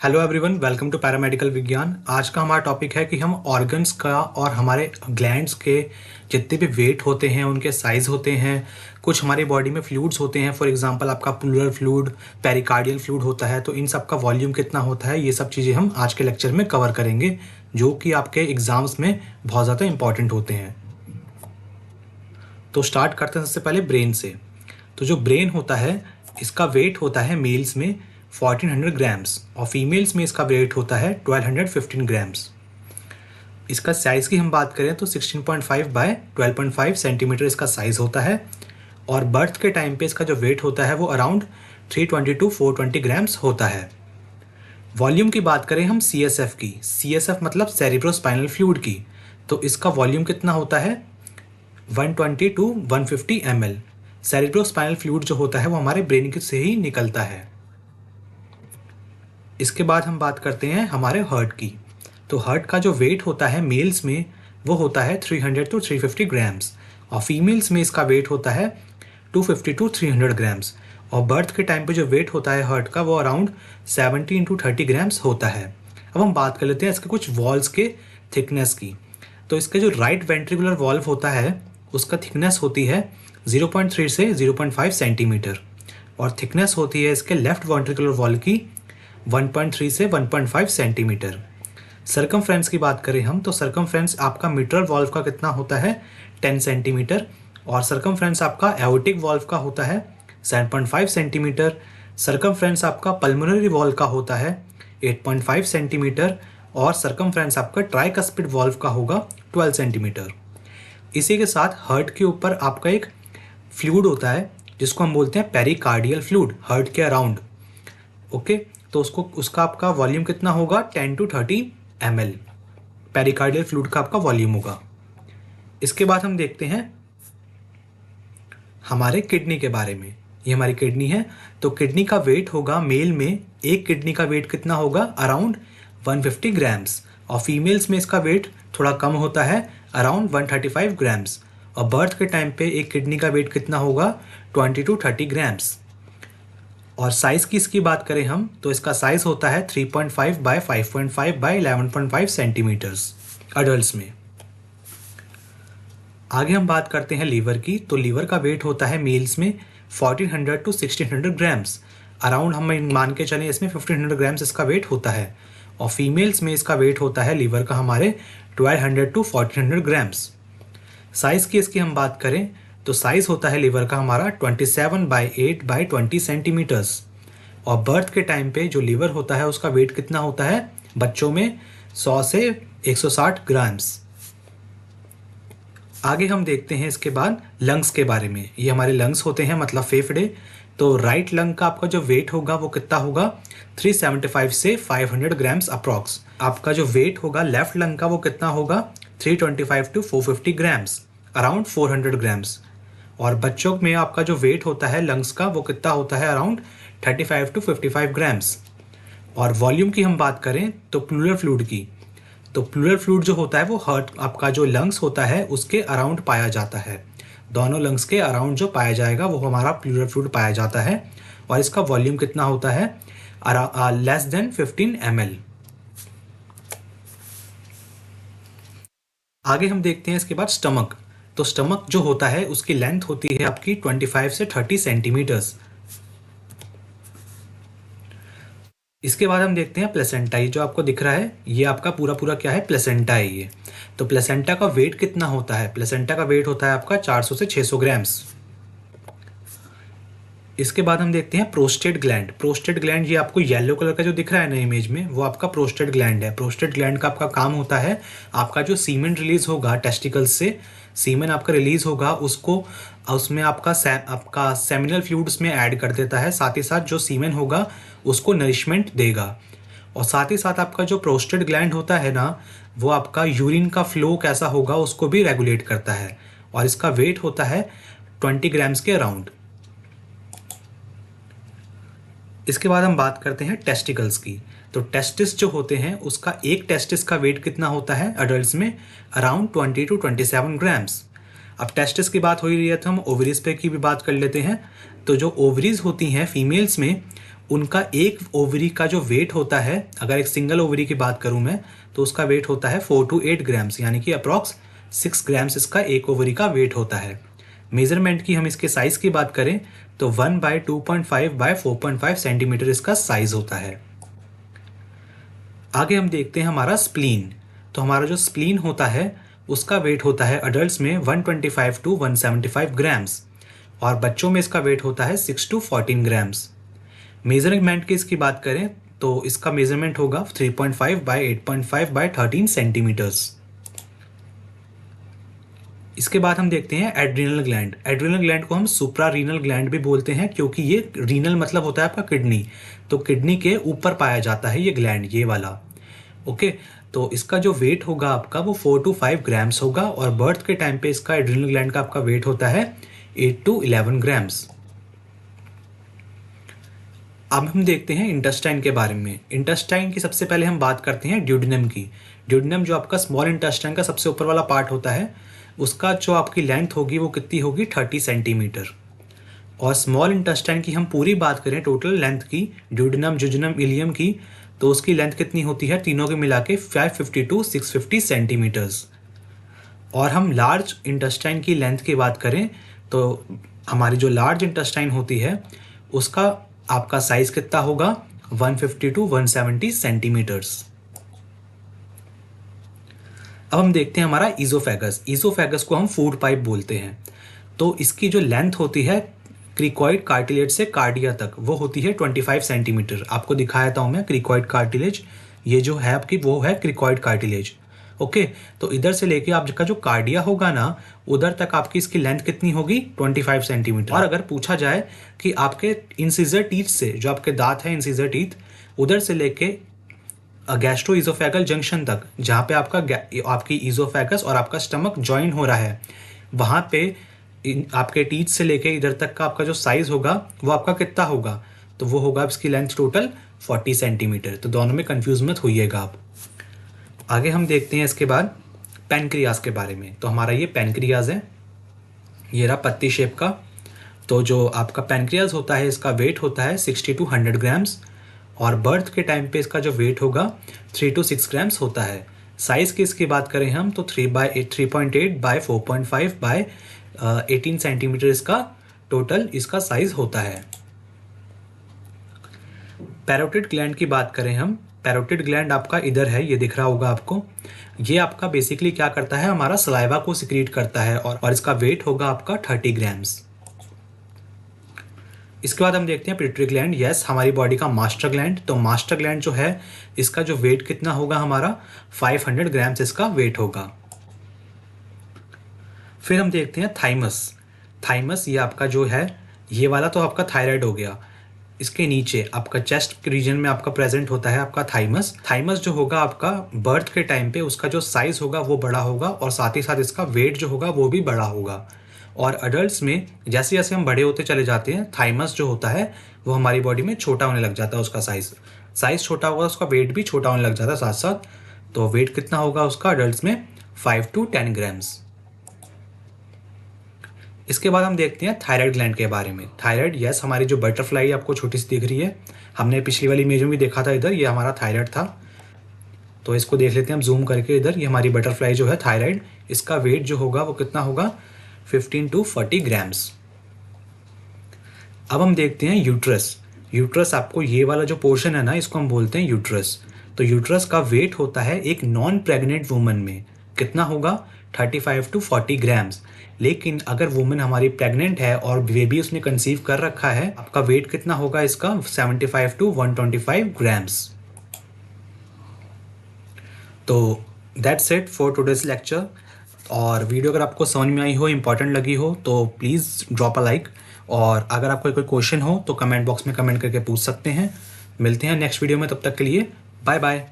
Hello everyone, welcome to paramedical Vigyan. आज का हमारा टॉपिक है कि हम ऑर्गन्स का और हमारे ग्लैंड्स के जितने भी वेट होते हैं, उनके साइज़ होते हैं। कुछ हमारी बॉडी में फ्लूइड्स होते हैं, फॉर एग्जांपल आपका प्लूरल फ्लूइड, पेरिकार्डियल फ्लूइड होता है। तो इन सब का वॉल्यूम कितना होता है, ये सब चीज़ें हम आज के लेक्चर में कवर करेंगे, जो कि आपके एग्जाम्स में बहुत ज़्यादा इंपॉर्टेंट होते हैं। तो स्टार्ट करते हैं सबसे पहले ब्रेन से। तो जो ब्रेन होता है, इसका वेट होता है मेल्स में 1400 ग्राम्स और फीमेल्स में इसका वेट होता है 1215 ग्राम्स। इसका साइज़ की हम बात करें तो 16.5 बाय 12.5 सेंटीमीटर इसका साइज़ होता है। और बर्थ के टाइम पे इसका जो वेट होता है वो अराउंड 320 टू 420 ग्राम्स होता है। वॉल्यूम की बात करें हम CSF की, CSF मतलब सेरिब्रोस्पाइनल फ्लूइड की, तो इसका वॉल्यूम कितना होता है 120 टू 150 ml। सेरिब्रोस्पाइनल फ्लूइड जो होता है वो हमारे ब्रेन से ही निकलता है। इसके बाद हम बात करते हैं हमारे हार्ट की। तो हार्ट का जो वेट होता है मेल्स में वो होता है 300 टू 350 ग्राम्स और फीमेल्स में इसका वेट होता है 250 टू 300 ग्राम्स। और बर्थ के टाइम पे जो वेट होता है हार्ट का वो अराउंड 70 टू 30 ग्राम्स होता है। अब हम बात कर लेते हैं इसके कुछ वॉल्व्स के थिकनेस की। तो इसका जो राइट वेंट्रिकुलर वॉल्व होता है उसका थिकनेस होती है 0.3 से 0.5 सेंटीमीटर और थिकनेस होती है इसके लेफ्ट वेंट्रिकुलर वॉल्व की 1.3 से 1.5 सेंटीमीटर। सर्कमफ्रेंस की बात करें हम तो सर्कमफ्रेंस आपका मिट्रल वॉल्व का कितना होता है 10 सेंटीमीटर और सर्कमफ्रेंस आपका एओर्टिक वॉल्व का होता है 7.5 सेंटीमीटर। सर्कमफ्रेंस आपका पल्मोनरी वॉल्व का होता है 8.5 सेंटीमीटर और सर्कमफ्रेंस आपका ट्राइकस्पिड वॉल्व का होगा 12 सेंटीमीटर। इसी के साथ हार्ट के ऊपर आपका एक फ्लूइड होता है जिसको हम बोलते हैं पेरिकार्डियल फ्लूइड, हार्ट के अराउंड। ओके, तो उसका आपका वॉल्यूम कितना होगा 10 टू 30 ml। पेरिकार्डियल फ्लूइड का आपका वॉल्यूम होगा। इसके बाद हम देखते हैं हमारे किडनी के बारे में। ये हमारी किडनी है, तो किडनी का वेट होगा मेल में, एक किडनी का वेट कितना होगा अराउंड 150 ग्राम्स और फीमेल्स में इसका वेट थोड़ा कम होता है अराउंड 135 ग्राम्स। और बर्थ के टाइम पे एक किडनी का वेट कितना होगा 20 टू 30 ग्राम्स। और साइज़ की इसकी बात करें हम तो इसका साइज़ होता है 3.5 बाय 5.5 बाय 11.5 सेंटीमीटर्स अडल्ट्स में। आगे हम बात करते हैं लीवर की। तो लीवर का वेट होता है मेल्स में 1400 टू 1600 ग्राम्स, अराउंड हम मान के चलें इसमें 1500 ग्राम्स इसका वेट होता है। और फीमेल्स में इसका वेट होता है लीवर का हमारे 1200 टू 1400 ग्राम्स। साइज़ की इसकी हम बात करें तो साइज़ होता है लीवर का हमारा 27 बाई 8 बाई 20 सेंटीमीटर्स। और बर्थ के टाइम पे जो लीवर होता है उसका वेट कितना होता है बच्चों में 100 से 160 ग्राम्स। आगे हम देखते हैं इसके बाद लंग्स के बारे में। ये हमारे लंग्स होते हैं मतलब फेफड़े। तो राइट लंग का आपका जो वेट होगा वो कितना होगा 375 से 500 ग्राम्स अप्रॉक्स। आपका जो वेट होगा लेफ्ट लंग का वो कितना होगा 325 टू 450 ग्राम्स, अराउंड 400 ग्राम्स। और बच्चों में आपका जो वेट होता है लंग्स का वो कितना होता है अराउंड 35 टू 55 ग्राम्स। और वॉल्यूम की हम बात करें तो प्लूरल फ्लूइड की, तो प्लूरल फ्लूइड जो होता है वो हार्ट आपका जो लंग्स होता है उसके अराउंड पाया जाता है। दोनों लंग्स के अराउंड जो पाया जाएगा वो हमारा प्लूरल फ्लूइड पाया जाता है। और इसका वॉल्यूम कितना होता है लेस देन 15 ml। आगे हम देखते हैं इसके बाद स्टमक। तो स्टमक जो होता है उसकी लेंथ होती है आपकी 25 से 30 सेंटीमीटर्स। इसके बाद हम देखते हैं प्लेसेंटा। जो आपको दिख रहा है ये आपका पूरा पूरा क्या है प्लेसेंटा है ये। तो प्लेसेंटा का वेट कितना होता है, प्लेसेंटा का वेट होता है आपका 400 से 600 ग्राम्स। इसके बाद हम देखते हैं प्रोस्टेट ग्लैंड। प्रोस्टेट ग्लैंड ये आपको येलो कलर का जो दिख रहा है ना इमेज में वो आपका प्रोस्टेट ग्लैंड है। प्रोस्टेट ग्लैंड का आपका काम होता है आपका जो सीमेन रिलीज होगा टेस्टिकल्स से, सीमेन आपका रिलीज होगा उसको उसमें आपका सेमिनल फ्लूइड्स में ऐड कर देता है। साथ ही साथ जो सीमेन होगा उसको नरिशमेंट देगा। और साथ ही साथ आपका जो प्रोस्टेट ग्लैंड होता है ना वो आपका यूरिन का फ्लो कैसा होगा उसको भी रेगुलेट करता है। और इसका वेट होता है 20 ग्राम्स के अराउंड। इसके बाद हम बात करते हैं टेस्टिकल्स की। तो टेस्टिस जो होते हैं उसका एक टेस्टिस का वेट कितना होता है अडल्ट्स में अराउंड 20 टू 27 ग्राम्स। अब टेस्टिस की बात हो ही रही है तो हम ओवरीज पे की भी बात कर लेते हैं। तो जो ओवरीज होती हैं फीमेल्स में उनका एक ओवरी का जो वेट होता है, अगर एक सिंगल ओवरी की बात करूं मैं, तो उसका वेट होता है 4 to 8 ग्राम्स, यानी कि अप्रॉक्स 6 ग्राम्स इसका एक ओवरी का वेट होता है। मेजरमेंट की हम इसके साइज़ की बात करें तो 1/2.5/4.5 सेंटीमीटर इसका साइज़ होता है। आगे हम देखते हैं हमारा स्प्लीन। तो हमारा जो स्प्लीन होता है उसका वेट होता है अडल्ट्स में 125 to 175 ग्राम्स और बच्चों में इसका वेट होता है 6 to 14 ग्राम्स। मेजरमेंट की इसकी बात करें तो इसका मेजरमेंट होगा 3.5/8.5/13 सेंटीमीटर्स। इसके बाद हम देखते हैं एड्रिनल ग्लैंड। एड्रिनल ग्लैंड को हम सुप्रा रीनल ग्लैंड भी बोलते हैं, क्योंकि ये रीनल मतलब होता है आपका किडनी, तो किडनी के ऊपर पाया जाता है ये ग्लैंड, ये वाला। ओके, तो इसका जो वेट होगा आपका वो 4 to 5 ग्राम्स होगा और बर्थ के टाइम पे इसका एड्रिनल ग्लैंड का आपका वेट होता है 8 to 11 ग्राम्स। अब हम देखते हैं इंटेस्टाइन के बारे में। इंटेस्टाइन की सबसे पहले हम बात करते हैं ड्यूडेनम की। ड्यूडेनम जो आपका स्मॉल इंटेस्टाइन का सबसे ऊपर वाला पार्ट होता है, उसका जो आपकी लेंथ होगी वो कितनी होगी 30 सेंटीमीटर। और स्मॉल इंटेस्टाइन की हम पूरी बात करें टोटल लेंथ की, ड्यूडेनम, जुजुनम, इलियम की, तो उसकी लेंथ कितनी होती है तीनों के मिला के 550 to 650 सेंटीमीटर्स। और हम लार्ज इंटेस्टाइन की लेंथ की बात करें तो हमारी जो लार्ज इंटेस्टाइन होती है उसका आपका साइज कितना होगा 150 to 170 सेंटीमीटर्स। अब हम देखते हैं हमारा ईजोफेगस। ईजोफेगस को हम फूड पाइप बोलते हैं। तो इसकी जो लेंथ होती है क्रिकॉइड कार्टिलेज से कार्डिया तक वो होती है 25 सेंटीमीटर। आपको दिखाया था मैं क्रिकॉइड कार्टिलेज, ये जो है आपकी वो है क्रिकॉइड कार्टिलेज। ओके, तो इधर से लेके आपका जो कार्डिया होगा ना उधर तक आपकी इसकी लेंथ कितनी होगी 25 सेंटीमीटर। और अगर पूछा जाए कि आपके इंसिजर टीथ से, जो आपके दांत है इंसिजर टीथ, उधर से लेके गैस्ट्रो ईजोफेगल जंक्शन तक, जहाँ पे आपकी ईजोफेगस और आपका स्टमक ज्वाइन हो रहा है, वहाँ पे आपके टीथ से लेके इधर तक का आपका जो साइज होगा वो आपका कितना होगा, तो वो होगा इसकी लेंथ टोटल 40 सेंटीमीटर। तो दोनों में कंफ्यूज मत होइएगा आप। आगे हम देखते हैं इसके बाद पैनक्रियाज के बारे में। तो हमारा ये पैनक्रियाज है, ये रहा पत्ती शेप का। तो जो आपका पैनक्रियाज होता है इसका वेट होता है 60 to 100 ग्राम्स और बर्थ के टाइम पे इसका जो वेट होगा 3 to 6 ग्राम्स होता है। साइज़ की इसकी बात करें हम तो 3.8/4.5/18 सेंटीमीटर इसका टोटल इसका साइज होता है। पैरोटिड ग्लैंड की बात करें हम, पैरोटिड ग्लैंड आपका इधर है, ये दिख रहा होगा आपको। ये आपका बेसिकली क्या करता है, हमारा सलाइवा को सिक्रीट करता है और इसका वेट होगा आपका 30 ग्राम्स। इसके बाद हम देखते हैं पिट्यूटरी ग्लैंड। यस, हमारी बॉडी का मास्टर ग्लैंड। तो मास्टर ग्लैंड जो है इसका जो वेट कितना होगा हमारा 500 ग्राम्स इसका वेट होगा। फिर हम देखते हैं थाइमस। थाइमस ये आपका जो है ये वाला तो आपका थायराइड हो गया। इसके नीचे आपका चेस्ट रीजन में आपका प्रेजेंट होता है आपका थाइमस। थाइमस जो होगा आपका बर्थ के टाइम पे उसका जो साइज होगा वो बड़ा होगा और साथ ही साथ इसका वेट जो होगा वो भी बड़ा होगा। और अडल्ट्स में जैसे जैसे हम बड़े होते चले जाते हैं थाइमस जो होता है वो हमारी बॉडी में छोटा होने लग जाता है। उसका साइज छोटा होगा, उसका वेट भी छोटा होने लग जाता है साथ साथ। तो वेट कितना होगा उसका अडल्ट्स में 5 to 10 ग्राम्स। इसके बाद हम देखते हैं थायराइड ग्लैंड के बारे में। थायराइड, यस, हमारी जो बटरफ्लाई आपको छोटी सी दिख रही है, हमने पिछली वाली इमेज में भी देखा था, इधर ये हमारा थायराइड था। तो इसको देख लेते हैं हम जूम करके। इधर ये हमारी बटरफ्लाई जो है थायराइड, इसका वेट जो होगा वो कितना होगा 15 to 40 ग्राम्स। अब हम देखते हैं यूट्रस। यूट्रस आपको ये वाला जो पोर्शन है ना इसको हम बोलते हैं यूट्रस। तो यूट्रस का वेट होता है एक नॉन प्रेग्नेंट वुमन में कितना होगा 35 to 40 ग्राम्स। लेकिन अगर वुमन हमारी प्रेग्नेंट है और बेबी उसने कंसीव कर रखा है, आपका वेट कितना होगा इसका 75 to 125 ग्राम्स। तो that's it for today's lecture. और वीडियो अगर आपको समझ में आई हो, इंपॉर्टेंट लगी हो तो प्लीज़ ड्रॉप अ लाइक। और अगर आपको कोई क्वेश्चन हो तो कमेंट बॉक्स में कमेंट करके पूछ सकते हैं। मिलते हैं नेक्स्ट वीडियो में, तब तक के लिए बाय बाय।